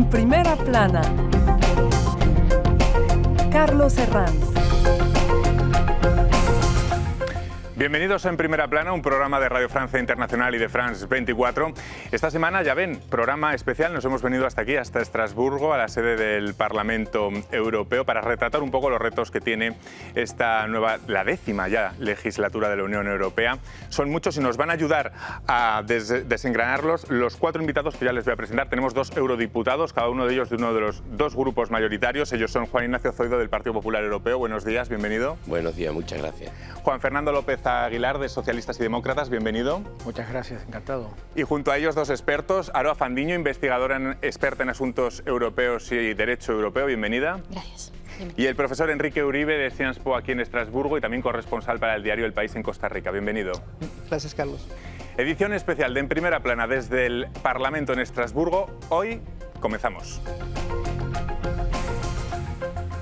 En primera plana, Carlos Herranz. Bienvenidos a En Primera Plana, un programa de Radio Francia Internacional y de France 24. Esta semana, ya ven, programa especial. Nos hemos venido hasta aquí, hasta Estrasburgo, a la sede del Parlamento Europeo, para retratar un poco los retos que tiene esta nueva, la 10ª ya legislatura de la Unión Europea. Son muchos y nos van a ayudar a desengranarlos los 4 invitados que ya les voy a presentar. Tenemos 2 eurodiputados, cada uno de ellos de uno de los 2 grupos mayoritarios. Ellos son Juan Ignacio Zoido, del Partido Popular Europeo. Buenos días, bienvenido. Buenos días, muchas gracias. Juan Fernando López Aguilar, de Socialistas y Demócratas, bienvenido. Muchas gracias, encantado. Y junto a ellos 2 expertos, Aroa Fandiño, investigadora experta en asuntos europeos y derecho europeo, bienvenida. Gracias. Y el profesor Enrique Uribe, de Sciences Po, aquí en Estrasburgo, y también corresponsal para el diario El País en Costa Rica. Bienvenido. Gracias, Carlos. Edición especial de En Primera Plana desde el Parlamento en Estrasburgo. Hoy comenzamos.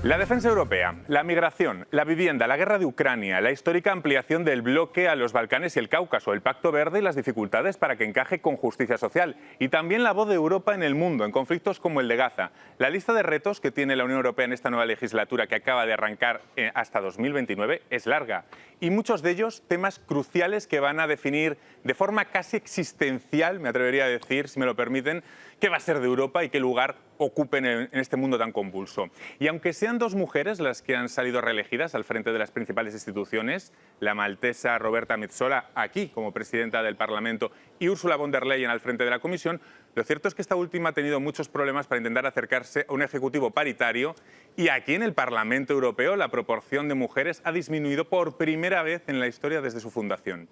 La defensa europea, la migración, la vivienda, la guerra de Ucrania, la histórica ampliación del bloque a los Balcanes y el Cáucaso, el Pacto Verde y las dificultades para que encaje con justicia social. Y también la voz de Europa en el mundo, en conflictos como el de Gaza. La lista de retos que tiene la Unión Europea en esta nueva legislatura que acaba de arrancar hasta 2029 es larga. Y muchos de ellos temas cruciales que van a definir de forma casi existencial, me atrevería a decir, si me lo permiten, qué va a ser de Europa y qué lugar ocupen en este mundo tan convulso. Y aunque sean 2 mujeres las que han salido reelegidas al frente de las principales instituciones, la maltesa Roberta Metsola aquí como presidenta del Parlamento y Ursula von der Leyen al frente de la Comisión, lo cierto es que esta última ha tenido muchos problemas para intentar acercarse a un ejecutivo paritario, y aquí en el Parlamento Europeo la proporción de mujeres ha disminuido por primera vez en la historia desde su fundación.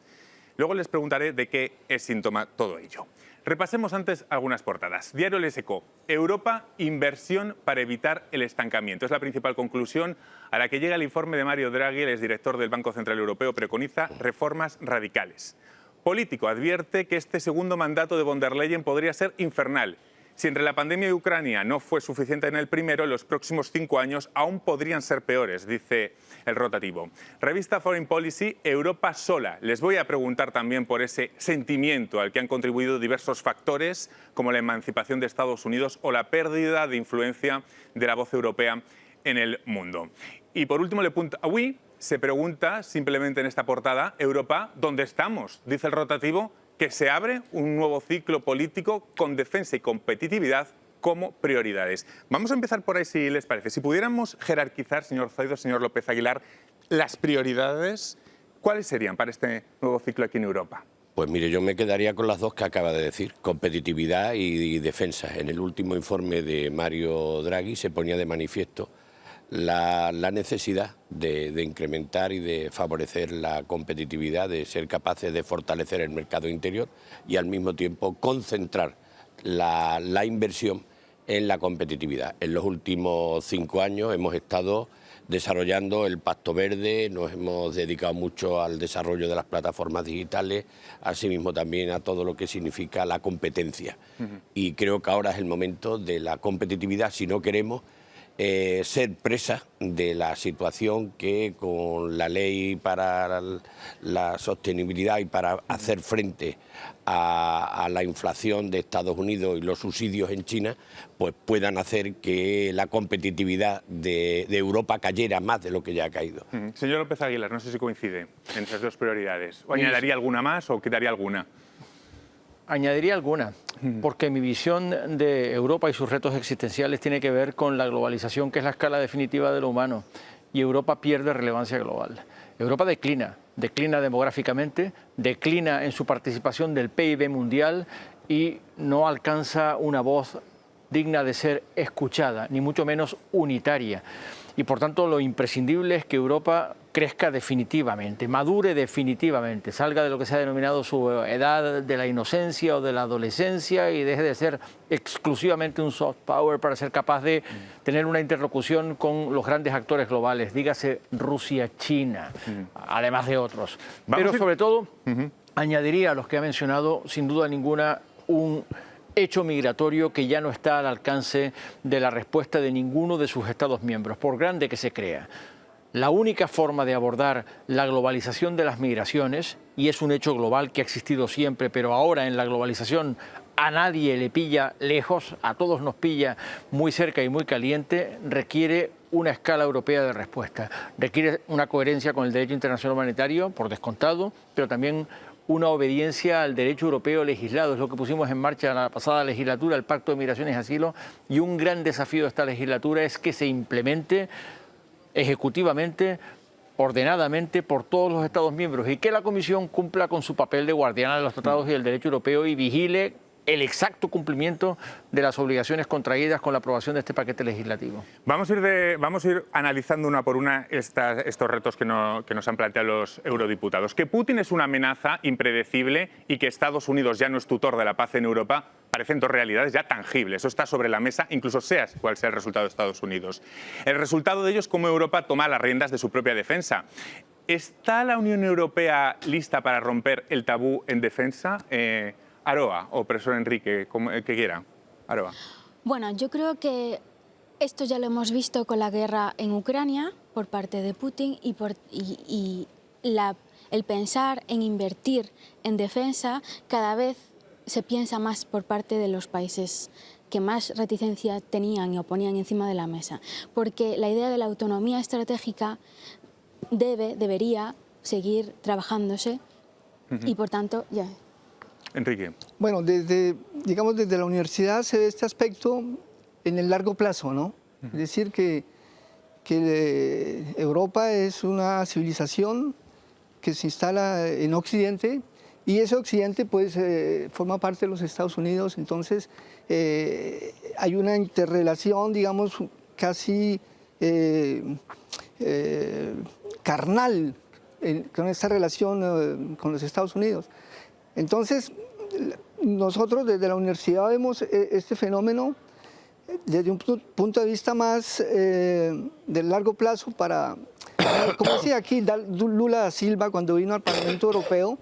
Luego les preguntaré de qué es síntoma todo ello. Repasemos antes algunas portadas. Diario Les Echos. Europa, inversión para evitar el estancamiento. Es la principal conclusión a la que llega el informe de Mario Draghi, el exdirector del Banco Central Europeo. Preconiza reformas radicales. Político advierte que este segundo mandato de von der Leyen podría ser infernal. Si entre la pandemia y Ucrania no fue suficiente en el primero, los próximos 5 años aún podrían ser peores, dice el rotativo. Revista Foreign Policy, Europa sola. Les voy a preguntar también por ese sentimiento al que han contribuido diversos factores, como la emancipación de Estados Unidos o la pérdida de influencia de la voz europea en el mundo. Y por último, Le Point Avui se pregunta simplemente en esta portada, Europa, ¿dónde estamos? Dice el rotativo, que se abre un nuevo ciclo político con defensa y competitividad como prioridades. Vamos a empezar por ahí, si les parece. Si pudiéramos jerarquizar, señor Zoido, señor López Aguilar, las prioridades, ¿cuáles serían para este nuevo ciclo aquí en Europa? Pues mire, yo me quedaría con las 2 que acaba de decir, competitividad y defensa. En el último informe de Mario Draghi se ponía de manifiesto la necesidad de incrementar y de favorecer la competitividad, de ser capaces de fortalecer el mercado interior y al mismo tiempo concentrar la inversión en la competitividad. En los últimos 5 años hemos estado desarrollando el Pacto Verde, nos hemos dedicado mucho al desarrollo de las plataformas digitales, asimismo también a todo lo que significa la competencia. Y creo que ahora es el momento de la competitividad si no queremos ser presa de la situación que con la ley para la sostenibilidad y para hacer frente a la inflación de Estados Unidos y los subsidios en China, pues puedan hacer que la competitividad de Europa cayera más de lo que ya ha caído. Señor López Aguilar, no sé si coincide en esas 2 prioridades. ¿O añadiría alguna más o quitaría alguna? Añadiría alguna, porque mi visión de Europa y sus retos existenciales tiene que ver con la globalización, que es la escala definitiva de lo humano, y Europa pierde relevancia global. Europa declina demográficamente, declina en su participación del PIB mundial y no alcanza una voz digna de ser escuchada, ni mucho menos unitaria. Y por tanto lo imprescindible es que Europa crezca definitivamente, madure definitivamente, salga de lo que se ha denominado su edad de la inocencia o de la adolescencia y deje de ser exclusivamente un soft power para ser capaz de tener una interlocución con los grandes actores globales, dígase Rusia, China, además de otros. Pero sobre todo, añadiría a los que ha mencionado, sin duda ninguna, un hecho migratorio que ya no está al alcance de la respuesta de ninguno de sus Estados miembros, por grande que se crea. La única forma de abordar la globalización de las migraciones, y es un hecho global que ha existido siempre, pero ahora en la globalización a nadie le pilla lejos, a todos nos pilla muy cerca y muy caliente, requiere una escala europea de respuesta. Requiere una coherencia con el derecho internacional humanitario, por descontado, pero también una obediencia al derecho europeo legislado. Es lo que pusimos en marcha en la pasada legislatura, el Pacto de Migraciones y Asilo, y un gran desafío de esta legislatura es que se implemente ejecutivamente, ordenadamente por todos los Estados miembros y que la Comisión cumpla con su papel de guardiana de los tratados y del derecho europeo y vigile el exacto cumplimiento de las obligaciones contraídas con la aprobación de este paquete legislativo. Vamos a ir analizando una por una estos retos que nos han planteado los eurodiputados. Que Putin es una amenaza impredecible y que Estados Unidos ya no es tutor de la paz en Europa parecen dos realidades ya tangibles. Eso está sobre la mesa, incluso sea cual sea el resultado de Estados Unidos. El resultado de ello es cómo Europa toma las riendas de su propia defensa. ¿Está la Unión Europea lista para romper el tabú en defensa? Aroa o profesor Enrique, que quiera. Aroa. Bueno, yo creo que esto ya lo hemos visto con la guerra en Ucrania por parte de Putin el pensar en invertir en defensa cada vez se piensa más por parte de los países que más reticencia tenían y oponían encima de la mesa, porque la idea de la autonomía estratégica debería seguir trabajándose y por tanto ya. Enrique. Bueno, desde la universidad se ve este aspecto en el largo plazo, ¿no? Es decir, que Europa es una civilización que se instala en Occidente y ese Occidente pues forma parte de los Estados Unidos, entonces hay una interrelación, digamos, casi carnal con esta relación con los Estados Unidos. Entonces, nosotros desde la universidad vemos este fenómeno desde un punto de vista más de largo plazo para, como decía aquí Lula da Silva cuando vino al Parlamento Europeo,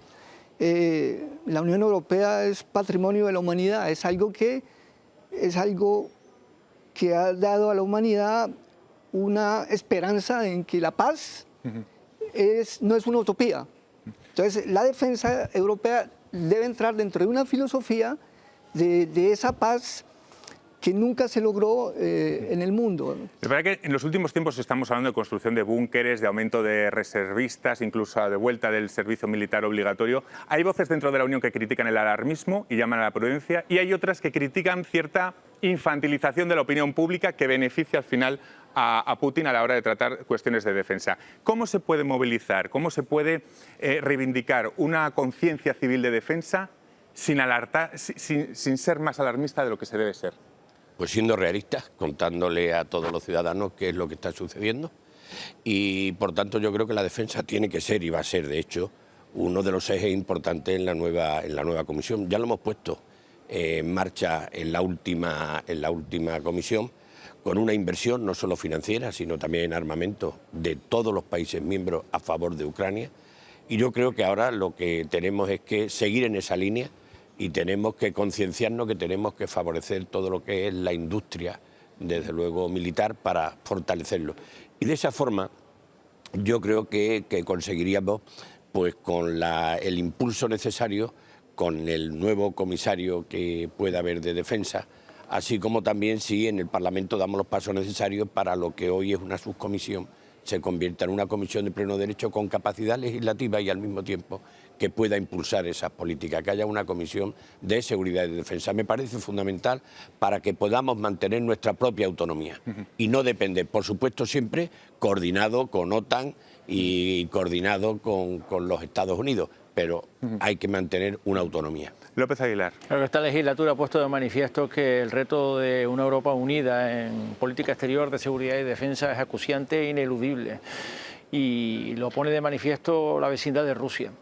la Unión Europea es patrimonio de la humanidad, es algo que ha dado a la humanidad una esperanza en que la paz no es una utopía. Entonces, la defensa europea debe entrar dentro de una filosofía de esa paz que nunca se logró en el mundo. Es verdad que en los últimos tiempos estamos hablando de construcción de búnkeres, de aumento de reservistas, incluso de vuelta del servicio militar obligatorio. Hay voces dentro de la Unión que critican el alarmismo y llaman a la prudencia, y hay otras que critican cierta infantilización de la opinión pública que beneficia al final a Putin a la hora de tratar cuestiones de defensa. ¿Cómo se puede movilizar, cómo se puede reivindicar una conciencia civil de defensa sin ser más alarmista de lo que se debe ser? Pues siendo realistas, contándole a todos los ciudadanos qué es lo que está sucediendo. Y por tanto yo creo que la defensa tiene que ser y va a ser, de hecho, uno de los ejes importantes en la nueva comisión. Ya lo hemos puesto en marcha en la última comisión, con una inversión no solo financiera, sino también en armamento de todos los países miembros a favor de Ucrania. Y yo creo que ahora lo que tenemos es que seguir en esa línea y tenemos que concienciarnos que tenemos que favorecer todo lo que es la industria, desde luego militar, para fortalecerlo. Y de esa forma yo creo que conseguiríamos, pues con el impulso necesario, con el nuevo comisario que pueda haber de defensa, así como también si en el Parlamento damos los pasos necesarios para lo que hoy es una subcomisión, se convierta en una comisión de pleno derecho con capacidad legislativa y al mismo tiempo que pueda impulsar esas políticas, que haya una comisión de seguridad y de defensa. Me parece fundamental para que podamos mantener nuestra propia autonomía y no depender, por supuesto, siempre coordinado con OTAN y coordinado con los Estados Unidos, pero hay que mantener una autonomía. López Aguilar. Creo que esta legislatura ha puesto de manifiesto que el reto de una Europa unida en política exterior de seguridad y defensa es acuciante e ineludible. Y lo pone de manifiesto la vecindad de Rusia,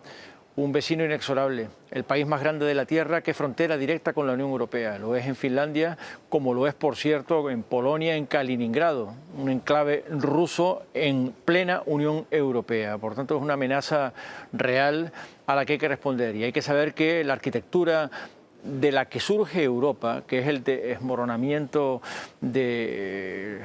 un vecino inexorable, el país más grande de la Tierra que frontera directa con la Unión Europea. Lo es en Finlandia, como lo es, por cierto, en Polonia, en Kaliningrado, un enclave ruso en plena Unión Europea. Por tanto, es una amenaza real a la que hay que responder. Y hay que saber que la arquitectura de la que surge Europa, que es el desmoronamiento de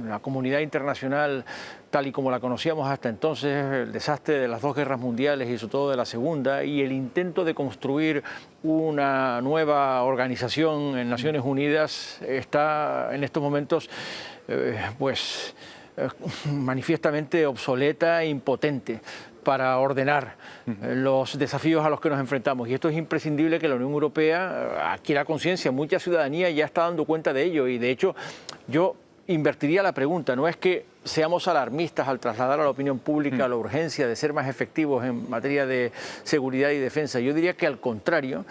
la comunidad internacional tal y como la conocíamos hasta entonces, el desastre de las dos guerras mundiales y sobre todo de la segunda, y el intento de construir una nueva organización en Naciones Unidas está en estos momentos manifiestamente obsoleta e impotente para ordenar los desafíos a los que nos enfrentamos. Y esto es imprescindible que la Unión Europea adquiera conciencia. Mucha ciudadanía ya está dando cuenta de ello y, de hecho, yo invertiría la pregunta. No es que seamos alarmistas al trasladar a la opinión pública la urgencia de ser más efectivos en materia de seguridad y defensa. Yo diría que, al contrario,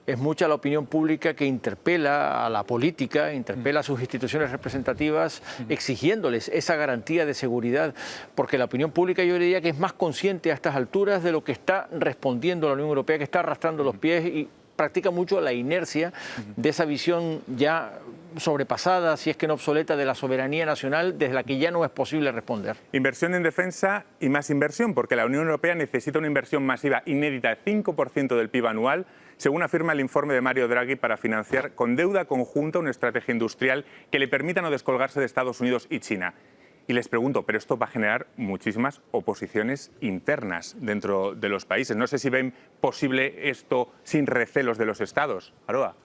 es mucha la opinión pública que interpela a la política, interpela a sus instituciones representativas, exigiéndoles esa garantía de seguridad, porque la opinión pública, yo diría que es más consciente a estas alturas de lo que está respondiendo la Unión Europea, que está arrastrando los pies y practica mucho la inercia de esa visión ya sobrepasada, si es que no obsoleta, de la soberanía nacional, desde la que ya no es posible responder. Inversión en defensa y más inversión, porque la Unión Europea necesita una inversión masiva inédita de 5% del PIB anual, según afirma el informe de Mario Draghi, para financiar con deuda conjunta una estrategia industrial que le permita no descolgarse de Estados Unidos y China. Y les pregunto, pero esto va a generar muchísimas oposiciones internas dentro de los países. No sé si ven posible esto sin recelos de los Estados. Aroa.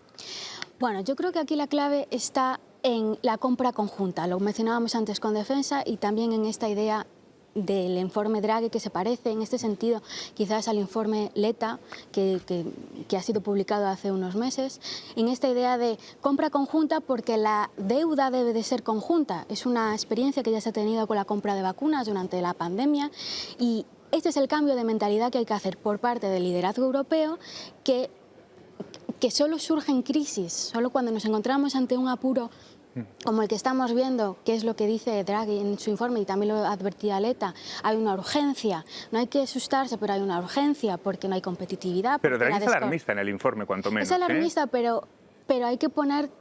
Bueno, yo creo que aquí la clave está en la compra conjunta. Lo mencionábamos antes con defensa y también en esta idea del informe Draghi, que se parece en este sentido quizás al informe Letta que ha sido publicado hace unos meses, en esta idea de compra conjunta, porque la deuda debe de ser conjunta. Es una experiencia que ya se ha tenido con la compra de vacunas durante la pandemia, y este es el cambio de mentalidad que hay que hacer por parte del liderazgo europeo, que solo surge en crisis, solo cuando nos encontramos ante un apuro como el que estamos viendo, que es lo que dice Draghi en su informe y también lo advertía Letta. Hay una urgencia, no hay que asustarse, pero hay una urgencia porque no hay competitividad. Pero Draghi es alarmista en el informe, cuanto menos. Es alarmista, pero hay que poner...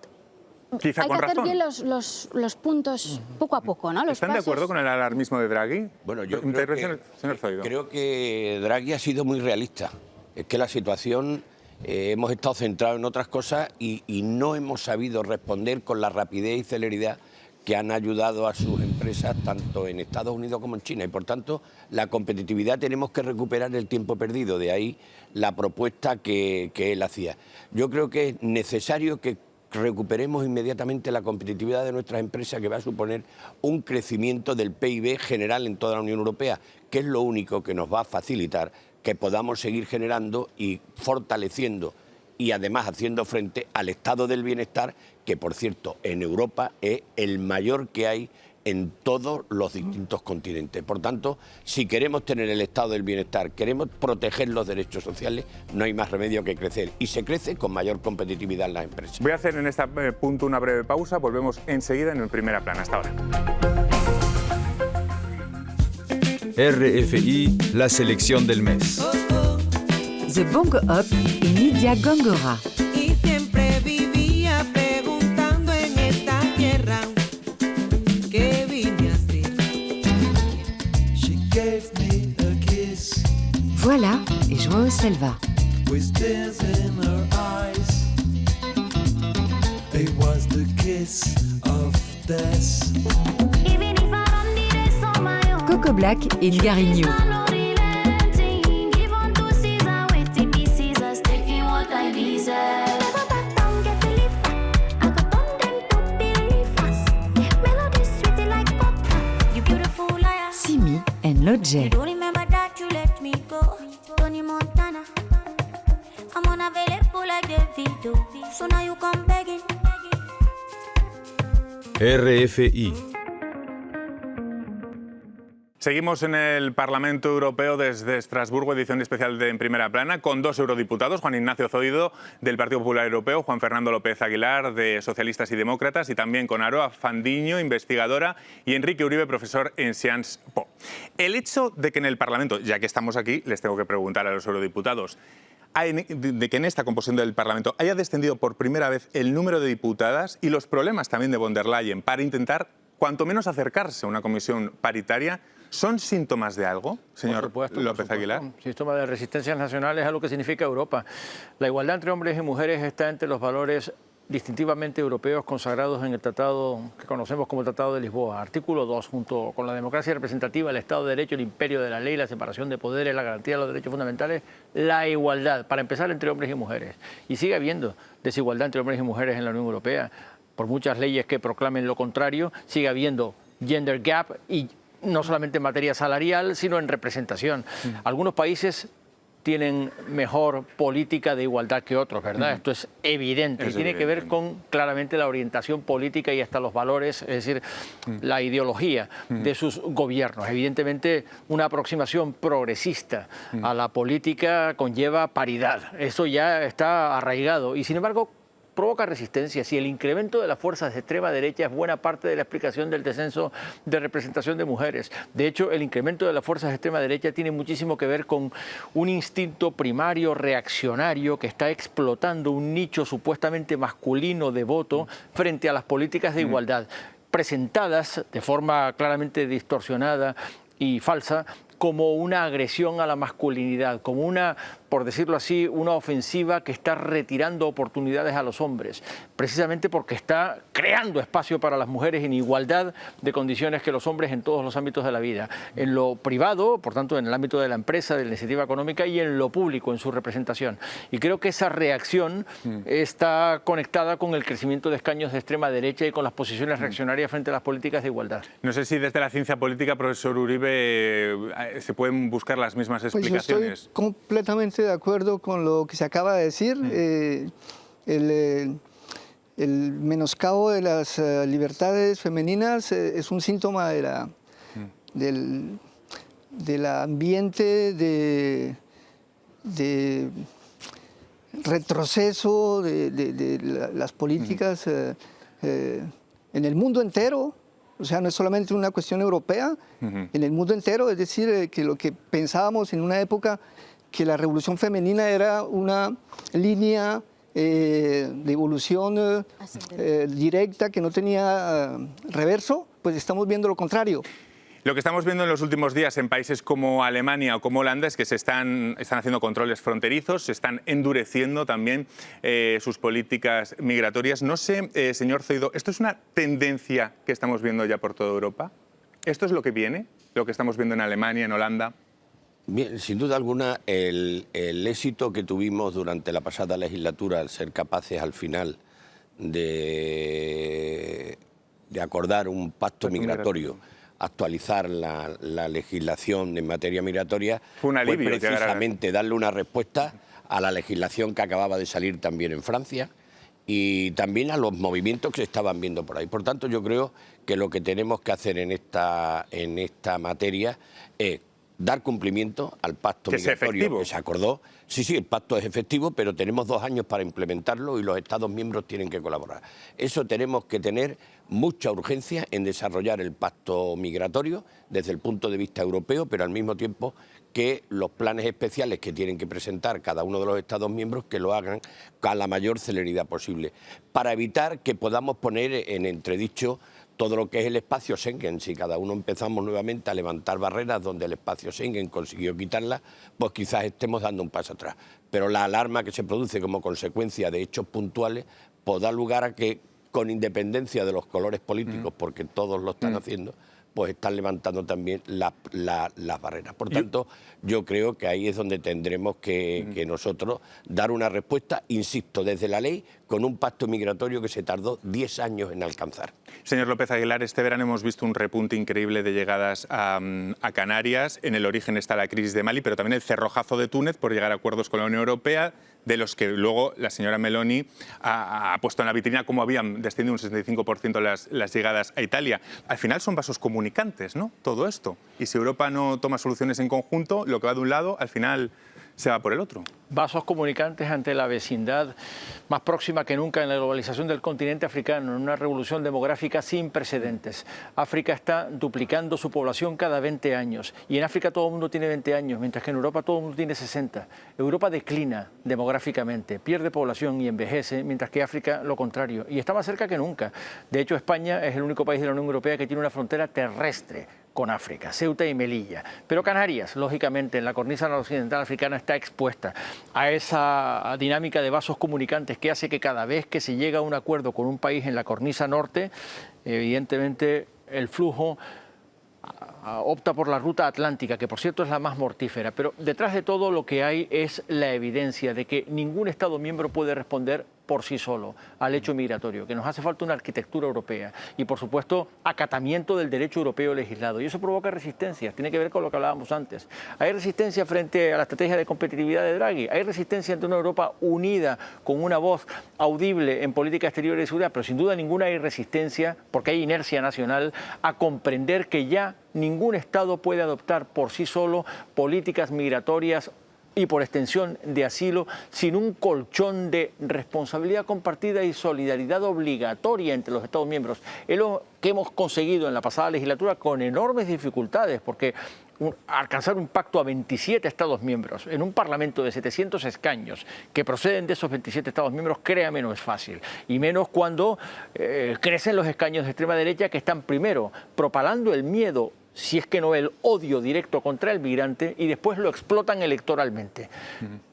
Quizá hay con que hacer razón. bien los puntos poco a poco, ¿no? ¿Están de acuerdo con el alarmismo de Draghi? Bueno, yo creo que Draghi ha sido muy realista. Es que la situación... hemos estado centrados en otras cosas y no hemos sabido responder con la rapidez y celeridad que han ayudado a sus empresas tanto en Estados Unidos como en China. Y por tanto, la competitividad tenemos que recuperar el tiempo perdido. De ahí la propuesta que él hacía. Yo creo que es necesario que recuperemos inmediatamente la competitividad de nuestras empresas, que va a suponer un crecimiento del PIB general en toda la Unión Europea, que es lo único que nos va a facilitar que podamos seguir generando y fortaleciendo y además haciendo frente al estado del bienestar, que por cierto en Europa es el mayor que hay en todos los distintos continentes. Por tanto, si queremos tener el estado del bienestar, queremos proteger los derechos sociales, no hay más remedio que crecer. Y se crece con mayor competitividad en las empresas. Voy a hacer en este punto una breve pausa. Volvemos enseguida en Primera Plana. Hasta ahora. RFI, la selección del mes. The Bongo Up y Nidia Góngora. Y siempre vivía preguntando en esta tierra qué vine a hacer. She gave me a kiss. Voilà, et Joao Selva. With tears in her eyes. It was the kiss of death. Coco Black et Ngarigno. Simi and Lodge. RFI. Seguimos en el Parlamento Europeo desde Estrasburgo, edición especial de En Primera Plana, con dos eurodiputados, Juan Ignacio Zoido, del Partido Popular Europeo, Juan Fernando López Aguilar, de Socialistas y Demócratas, y también con Aroa Fandiño, investigadora, y Enrique Uribe, profesor en Sciences Po. El hecho de que en el Parlamento, ya que estamos aquí, les tengo que preguntar a los eurodiputados, de que en esta composición del Parlamento haya descendido por primera vez el número de diputadas y los problemas también de von der Leyen para intentar, cuanto menos, acercarse a una comisión paritaria, ¿Son síntomas de algo, señor Por López supuesto. Aguilar? Sistema de resistencias nacionales es algo que significa Europa. La igualdad entre hombres y mujeres está entre los valores distintivamente europeos consagrados en el tratado que conocemos como el Tratado de Lisboa. Artículo 2, junto con la democracia representativa, el Estado de Derecho, el imperio de la ley, la separación de poderes, la garantía de los derechos fundamentales, la igualdad, para empezar, entre hombres y mujeres. Y sigue habiendo desigualdad entre hombres y mujeres en la Unión Europea. Por muchas leyes que proclamen lo contrario, sigue habiendo gender gap, y no solamente en materia salarial, sino en representación. Algunos países tienen mejor política de igualdad que otros, ¿verdad? Esto es evidente y tiene que ver con claramente la orientación política y hasta los valores, es decir, la ideología de sus gobiernos. Evidentemente, una aproximación progresista a la política conlleva paridad. Eso ya está arraigado y, sin embargo, provoca resistencias, y el incremento de las fuerzas de extrema derecha es buena parte de la explicación del descenso de representación de mujeres. De hecho, el incremento de las fuerzas de extrema derecha tiene muchísimo que ver con un instinto primario reaccionario que está explotando un nicho supuestamente masculino de voto frente a las políticas de igualdad, presentadas de forma claramente distorsionada y falsa como una agresión a la masculinidad, como una, por decirlo así, una ofensiva que está retirando oportunidades a los hombres, precisamente porque está creando espacio para las mujeres en igualdad de condiciones que los hombres en todos los ámbitos de la vida, en lo privado, por tanto en el ámbito de la empresa, de la iniciativa económica, y en lo público, en su representación. Y creo que esa reacción está conectada con el crecimiento de escaños de extrema derecha y con las posiciones reaccionarias frente a las políticas de igualdad. No sé si desde la ciencia política, profesor Uribe, se pueden buscar las mismas explicaciones. Pues yo estoy completamente de acuerdo con lo que se acaba de decir. El menoscabo de las libertades femeninas es un síntoma del ambiente de retroceso de las políticas en el mundo entero. O sea, no es solamente una cuestión europea, en el mundo entero. Es decir, que lo que pensábamos en una época que la revolución femenina era una línea de evolución directa que no tenía reverso, pues estamos viendo lo contrario. Lo que estamos viendo en los últimos días en países como Alemania o como Holanda es que se están haciendo controles fronterizos, se están endureciendo también sus políticas migratorias. No sé, señor Zoido, ¿esto es una tendencia que estamos viendo ya por toda Europa? ¿Esto es lo que viene? ¿Lo que estamos viendo en Alemania, en Holanda? Bien, sin duda alguna, el éxito que tuvimos durante la pasada legislatura al ser capaces al final de acordar un pacto migratorio, actualizar la legislación en materia migratoria, fue un alivio, precisamente darle una respuesta a la legislación que acababa de salir también en Francia y también a los movimientos que se estaban viendo por ahí. Por tanto, yo creo que lo que tenemos que hacer en esta materia es dar cumplimiento al pacto migratorio que se acordó. Sí, el pacto es efectivo, pero tenemos 2 años para implementarlo y los Estados miembros tienen que colaborar. Eso tenemos que tener mucha urgencia en desarrollar el pacto migratorio desde el punto de vista europeo, pero al mismo tiempo que los planes especiales que tienen que presentar cada uno de los Estados miembros que lo hagan con la mayor celeridad posible, para evitar que podamos poner en entredicho todo lo que es el espacio Schengen. Si cada uno empezamos nuevamente a levantar barreras donde el espacio Schengen consiguió quitarlas, pues quizás estemos dando un paso atrás. Pero la alarma que se produce como consecuencia de hechos puntuales pues da lugar a que, con independencia de los colores políticos, porque todos lo están haciendo, pues están levantando también las barreras. Por tanto, yo creo que ahí es donde tendremos que nosotros dar una respuesta, insisto, desde la ley, con un pacto migratorio que se tardó 10 años en alcanzar. Señor López Aguilar, este verano hemos visto un repunte increíble de llegadas a Canarias. En el origen está la crisis de Mali, pero también el cerrojazo de Túnez por llegar a acuerdos con la Unión Europea, de los que luego la señora Meloni ha puesto en la vitrina cómo habían descendido un 65% las llegadas a Italia. Al final son vasos comunicantes, ¿no? Todo esto. Y si Europa no toma soluciones en conjunto, lo que va de un lado, al final se va por el otro. Vasos comunicantes ante la vecindad más próxima que nunca en la globalización del continente africano, en una revolución demográfica sin precedentes. África está duplicando su población cada 20 años y en África todo el mundo tiene 20 años, mientras que en Europa todo el mundo tiene 60. Europa declina demográficamente, pierde población y envejece, mientras que África lo contrario, y está más cerca que nunca. De hecho, España es el único país de la Unión Europea que tiene una frontera terrestre con África, Ceuta y Melilla. Pero Canarias, lógicamente, en la cornisa noroccidental africana está expuesta a esa dinámica de vasos comunicantes que hace que cada vez que se llega a un acuerdo con un país en la cornisa norte, evidentemente el flujo opta por la ruta atlántica, que por cierto es la más mortífera, pero detrás de todo lo que hay es la evidencia de que ningún Estado miembro puede responder por sí solo al hecho migratorio, que nos hace falta una arquitectura europea y, por supuesto, acatamiento del derecho europeo legislado. Y eso provoca resistencias, tiene que ver con lo que hablábamos antes. Hay resistencia frente a la estrategia de competitividad de Draghi, hay resistencia ante una Europa unida, con una voz audible en política exterior y de seguridad, pero sin duda ninguna hay resistencia, porque hay inercia nacional, a comprender que ya ningún Estado puede adoptar por sí solo políticas migratorias y por extensión de asilo, sin un colchón de responsabilidad compartida y solidaridad obligatoria entre los Estados miembros. Es lo que hemos conseguido en la pasada legislatura con enormes dificultades, porque alcanzar un pacto a 27 Estados miembros en un Parlamento de 700 escaños que proceden de esos 27 Estados miembros, créame, no es fácil. Y menos cuando crecen los escaños de extrema derecha que están primero propalando el miedo, si es que no el odio directo contra el migrante, y después lo explotan electoralmente,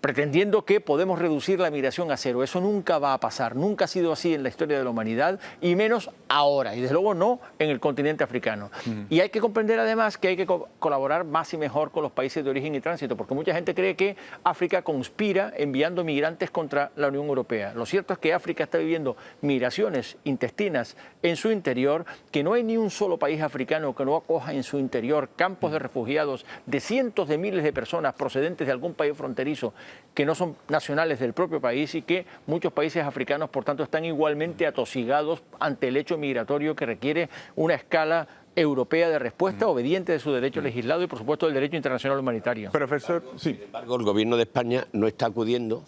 pretendiendo que podemos reducir la migración a cero. Eso nunca va a pasar, nunca ha sido así en la historia de la humanidad, y menos ahora, y desde luego no en el continente africano. Y hay que comprender además que hay que colaborar más y mejor con los países de origen y tránsito, porque mucha gente cree que África conspira enviando migrantes contra la Unión Europea. Lo cierto es que África está viviendo migraciones intestinas en su interior, que no hay ni un solo país africano que no acoja en su interior campos de refugiados de cientos de miles de personas procedentes de algún país fronterizo que no son nacionales del propio país, y que muchos países africanos, por tanto, están igualmente atosigados ante el hecho migratorio que requiere una escala europea de respuesta obediente de su derecho legislado y, por supuesto, del derecho internacional humanitario. Profesor, sí. Sin embargo, el Gobierno de España no está acudiendo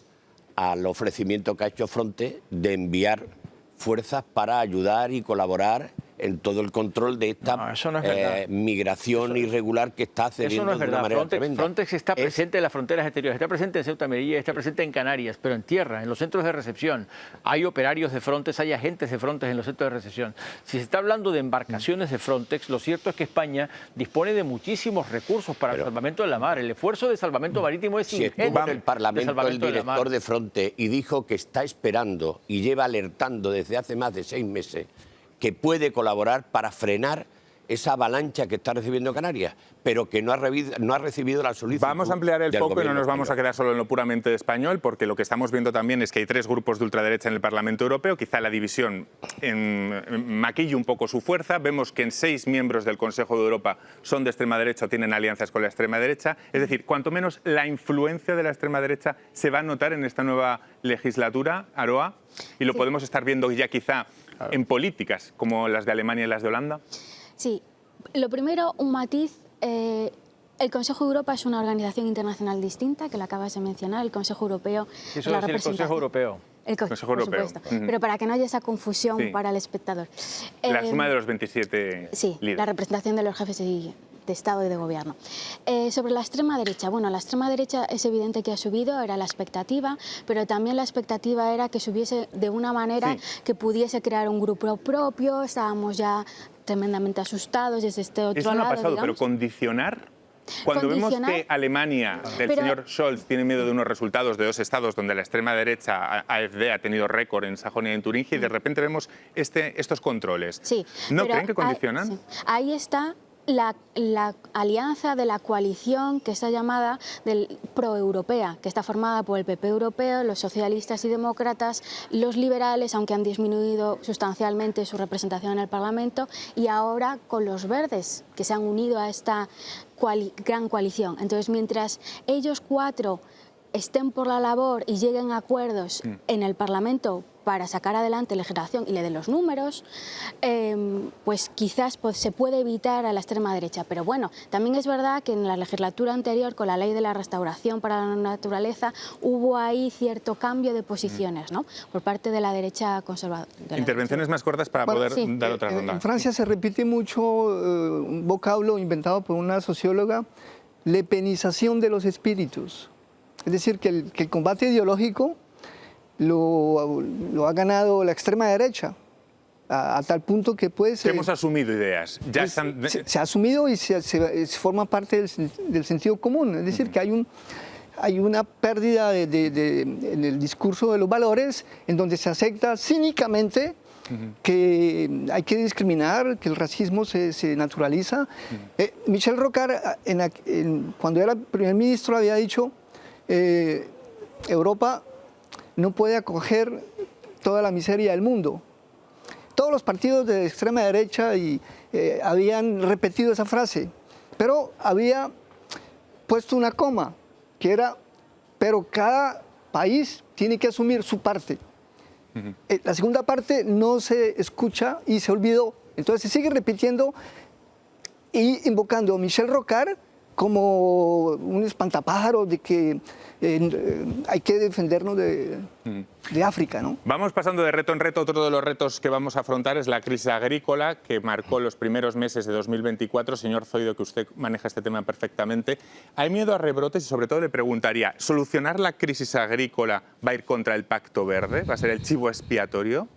al ofrecimiento que ha hecho Frontex de enviar fuerzas para ayudar y colaborar en todo el control de esta migración irregular que está cediendo de una manera tremenda. Frontex está presente en las fronteras exteriores, está presente en Ceuta y Melilla, está presente en Canarias, pero en tierra, en los centros de recepción. Hay operarios de Frontex, hay agentes de Frontex en los centros de recepción. Si se está hablando de embarcaciones de Frontex, lo cierto es que España dispone de muchísimos recursos para el salvamento de la mar. El esfuerzo de salvamento marítimo es ingente. Si estuvo en el Parlamento el director de Frontex y dijo que está esperando y lleva alertando desde hace más de 6 meses que puede colaborar para frenar esa avalancha que está recibiendo Canarias, pero que no ha recibido la solicitud. Vamos a ampliar el foco y no nos vamos a quedar solo en lo puramente español, porque lo que estamos viendo también es que hay 3 grupos de ultraderecha en el Parlamento Europeo. Quizá la división maquille un poco su fuerza. Vemos que en 6 miembros del Consejo de Europa son de extrema derecha o tienen alianzas con la extrema derecha. Es decir, cuanto menos la influencia de la extrema derecha se va a notar en esta nueva legislatura, Aroa, y lo podemos estar viendo ya quizá en políticas como las de Alemania y las de Holanda. Sí, lo primero, un matiz. El Consejo de Europa es una organización internacional distinta, que la acabas de mencionar. El Consejo Europeo es la representación. El Consejo Europeo. El Consejo Europeo. Pero para que no haya esa confusión para el espectador. La suma de los 27 sí, líderes. La representación de los jefes de Estado y de Gobierno. Sobre la extrema derecha, bueno, la extrema derecha es evidente que ha subido, era la expectativa, pero también la expectativa era que subiese de una manera que pudiese crear un grupo propio. Estábamos ya tremendamente asustados desde este otro lado. Eso no ha pasado, digamos. pero condicionar. Cuando vemos que Alemania, del señor Scholz, tiene miedo de unos resultados de 2 estados donde la extrema derecha, AfD, ha tenido récord en Sajonia y en Turingia, y de repente vemos estos controles. Sí, ¿No creen que condicionan? Sí. Ahí está la alianza de la coalición que está llamada del proeuropea, que está formada por el PP europeo, los socialistas y demócratas, los liberales, aunque han disminuido sustancialmente su representación en el Parlamento, y ahora con los verdes, que se han unido a esta gran coalición. Entonces, mientras ellos 4 estén por la labor y lleguen a acuerdos en el Parlamento para sacar adelante legislación y le den los números, pues quizás se puede evitar a la extrema derecha. Pero bueno, también es verdad que en la legislatura anterior, con la ley de la restauración para la naturaleza, hubo ahí cierto cambio de posiciones, ¿no?, por parte de la derecha conservadora. Intervenciones más cortas para poder dar otra ronda. En Francia se repite mucho un vocablo inventado por una socióloga, lepenización de los espíritus. Es decir, que el combate ideológico lo ha ganado la extrema derecha. a tal punto que pues... Que hemos asumido ideas. Ya pues, están... se ha asumido y se forma parte del sentido común. Es decir, que hay una pérdida en el discurso de los valores en donde se acepta cínicamente que hay que discriminar, que el racismo se naturaliza. Michel Rocard, cuando era primer ministro, había dicho Europa no puede acoger toda la miseria del mundo. Todos los partidos de extrema derecha habían repetido esa frase, pero había puesto una coma, que era, pero cada país tiene que asumir su parte. La segunda parte no se escucha y se olvidó. Entonces se sigue repitiendo y invocando a Michel Rocard como un espantapájaro de que hay que defendernos de África, ¿no? Vamos pasando de reto en reto. Otro de los retos que vamos a afrontar es la crisis agrícola que marcó los primeros meses de 2024. Señor Zoido, que usted maneja este tema perfectamente. ¿Hay miedo a rebrotes? Y sobre todo le preguntaría, ¿solucionar la crisis agrícola va a ir contra el Pacto Verde? ¿Va a ser el chivo expiatorio?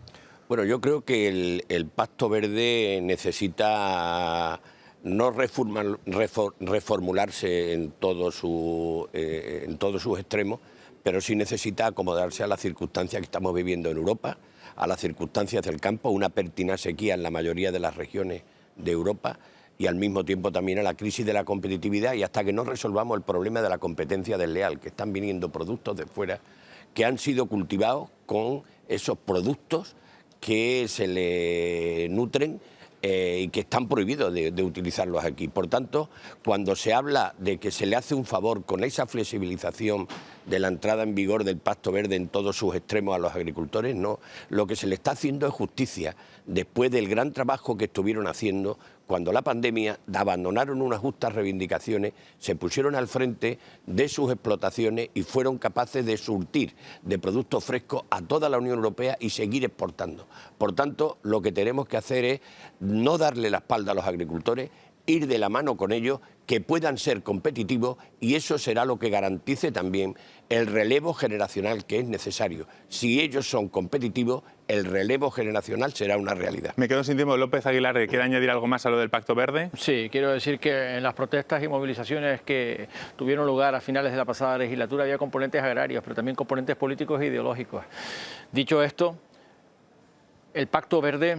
Bueno, yo creo que el Pacto Verde necesita no reformularse en todos sus extremos, pero sí necesita acomodarse a las circunstancias que estamos viviendo en Europa, a las circunstancias del campo, una pertinaz sequía en la mayoría de las regiones de Europa y al mismo tiempo también a la crisis de la competitividad, y hasta que no resolvamos el problema de la competencia desleal, que están viniendo productos de fuera que han sido cultivados con esos productos que se le nutren y que están prohibidos de utilizarlos aquí. Por tanto, cuando se habla de que se le hace un favor con esa flexibilización de la entrada en vigor del Pacto Verde en todos sus extremos a los agricultores, no. Lo que se le está haciendo es justicia después del gran trabajo que estuvieron haciendo cuando la pandemia abandonaron unas justas reivindicaciones, se pusieron al frente de sus explotaciones y fueron capaces de surtir de productos frescos a toda la Unión Europea y seguir exportando. Por tanto, lo que tenemos que hacer es no darle la espalda a los agricultores, ir de la mano con ellos, que puedan ser competitivos, y eso será lo que garantice también el relevo generacional que es necesario. Si ellos son competitivos, el relevo generacional será una realidad. Me quedo sin tiempo. López Aguilar, ¿quiere añadir algo más a lo del Pacto Verde? Sí, quiero decir que en las protestas y movilizaciones que tuvieron lugar a finales de la pasada legislatura había componentes agrarios, pero también componentes políticos e ideológicos. Dicho esto, el Pacto Verde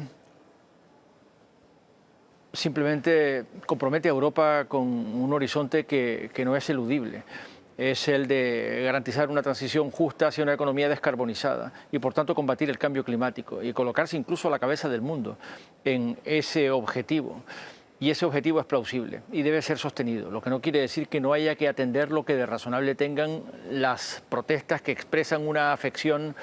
simplemente compromete a Europa con un horizonte que no es eludible. Es el de garantizar una transición justa hacia una economía descarbonizada y, por tanto, combatir el cambio climático y colocarse incluso a la cabeza del mundo en ese objetivo. Y ese objetivo es plausible y debe ser sostenido, lo que no quiere decir que no haya que atender lo que de razonable tengan las protestas que expresan una afección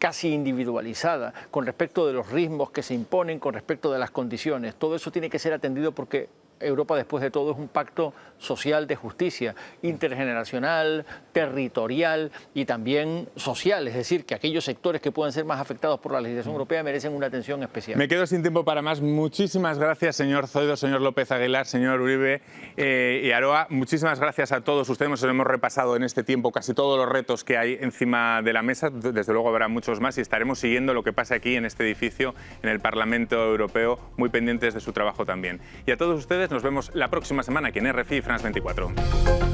casi individualizada con respecto de los ritmos que se imponen, con respecto de las condiciones. Todo eso tiene que ser atendido porque Europa, después de todo, es un pacto social de justicia, intergeneracional, territorial y también social. Es decir, que aquellos sectores que puedan ser más afectados por la legislación europea merecen una atención especial. Me quedo sin tiempo para más. Muchísimas gracias, señor Zoido, señor López Aguilar, señor Uribe y Aroa. Muchísimas gracias a todos ustedes. Hemos repasado en este tiempo casi todos los retos que hay encima de la mesa. Desde luego habrá muchos más y estaremos siguiendo lo que pasa aquí en este edificio, en el Parlamento Europeo, muy pendientes de su trabajo también. Y a todos ustedes nos vemos la próxima semana aquí en RFI France 24.